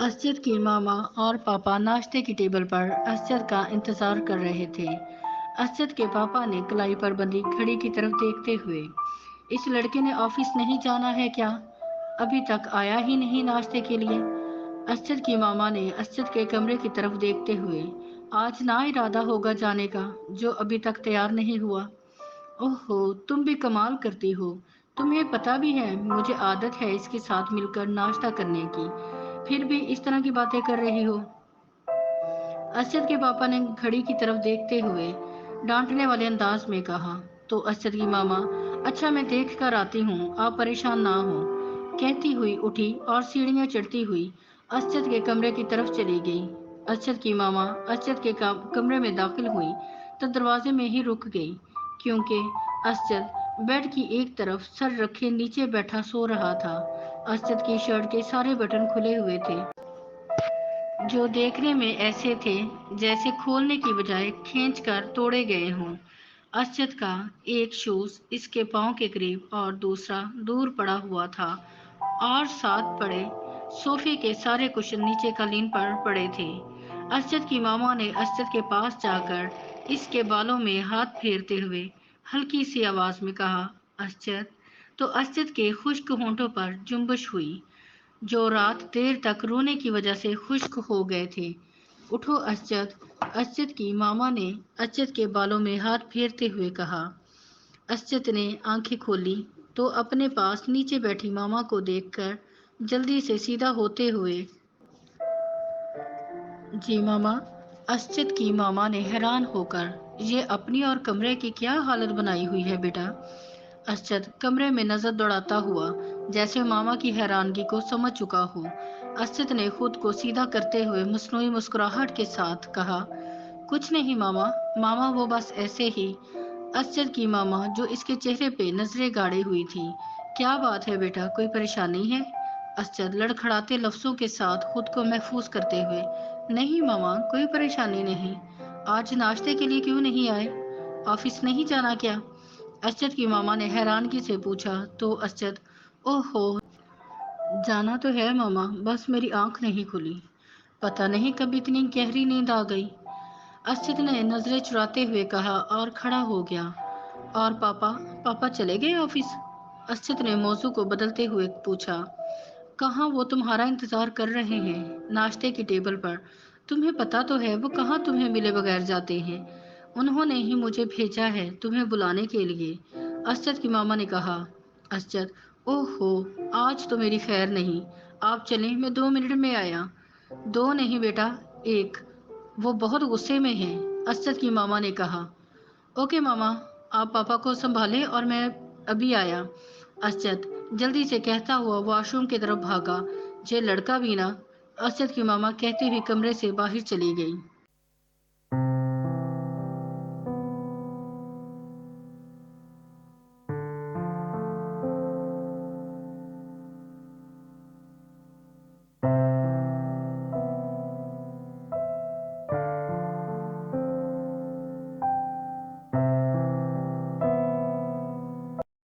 असजद की मामा और पापा नाश्ते की टेबल पर असजद का इंतजार कर रहे थे। असजद के पापा ने कलाई पर बंधी घड़ी की तरफ देखते हुए, इस लड़के ने ऑफिस नहीं जाना है क्या? अभी तक आया ही नहीं नाश्ते के लिए। असजद की मामा ने असजद के कमरे की तरफ देखते हुए, आज ना इरादा होगा जाने का, जो अभी तक तैयार नहीं हुआ। ओहो, तुम भी कमाल करती हो। तुम्हें पता भी है मुझे आदत है इसके साथ मिलकर नाश्ता करने की, फिर भी इस तरह की बातें कर रही हो। असद के पापा ने घड़ी की तरफ देखते हुए डांटने वाले अंदाज में कहा। तो असद की मामा, अच्छा मैं देख कर आती हूँ, आप परेशान ना हो, कहती हुई उठी और सीढ़ियाँ चढ़ती हुई असद के कमरे की तरफ चली गई। असद की मामा असद के कमरे में दाखिल हुई तो दरवाजे में ही रुक गई, क्योंकि असद बेड की एक तरफ सर रखे नीचे बैठा सो रहा था। असद की शर्ट के सारे बटन खुले हुए थे, जो देखने में ऐसे थे जैसे खोलने की बजाय खींचकर तोड़े गए हों। असद का एक शूज इसके पांव के करीब और दूसरा दूर पड़ा हुआ था, और साथ पड़े सोफे के सारे कुशन नीचे कालीन पर पड़े थे। असद की मामा ने असद के पास जाकर इसके बालों में हाथ फेरते हुए हल्की सी आवाज में कहा, असद। तो असद के खुश्क होंठों पर जुम्बश हुई, जो रात देर तक रोने की वजह से खुश्क हो गए थे। उठो असजद। असजद की मामा ने असजद के बालों में हाथ फेरते हुए कहा। असजद ने आंखें खोली तो अपने पास नीचे बैठी मामा को देखकर जल्दी से सीधा होते हुए, जी मामा। असजद की मामा ने हैरान होकर, ये अपनी और कमरे की क्या हालत बनाई हुई है बेटा? असजद कमरे में नजर दौड़ाता हुआ जैसे मामा की हैरानगी को समझ चुका हो। असजद ने खुद को सीधा करते हुए मसनूई मुस्कुराहट के साथ कहा, कुछ नहीं मामा। मामा वो बस ऐसे ही। असजद की मामा जो इसके चेहरे पे नजरें गाड़े हुई थी, क्या बात है बेटा, कोई परेशानी है? असजद लड़खड़ाते लफ्जों के साथ खुद को महफूज करते हुए, नहीं मामा, कोई परेशानी नहीं। आज नाश्ते के लिए क्यों नहीं आए? ऑफिस नहीं जाना क्या? असजद की मामा ने हैरानगी से पूछा। तो असजद, ओहो, जाना तो है मामा, बस मेरी आंख नहीं खुली, पता नहीं कब इतनी गहरी नींद आ गई। असजद ने नजरें चुराते हुए कहा और खड़ा हो गया। और पापा? पापा चले गए ऑफिस? असजद ने मौजू को बदलते हुए पूछा। कहाँ, वो तुम्हारा इंतजार कर रहे हैं नाश्ते की टेबल पर। तुम्हें पता तो है वो कहाँ तुम्हें मिले बगैर जाते हैं। उन्होंने ही मुझे भेजा है तुम्हें बुलाने के लिए, असजद की मामा ने कहा। असजद, ओहो, आज तो मेरी खैर नहीं। आप चलें, मैं 2 मिनट में आया। दो नहीं बेटा, एक। वो बहुत गुस्से में है, असजद की मामा ने कहा। ओके मामा, आप पापा को संभालें और मैं अभी आया। असजद जल्दी से कहता हुआ वॉशरूम की तरफ भागा। जे लड़का भी ना, असजद की मामा कहती हुई कमरे से बाहर चली गई।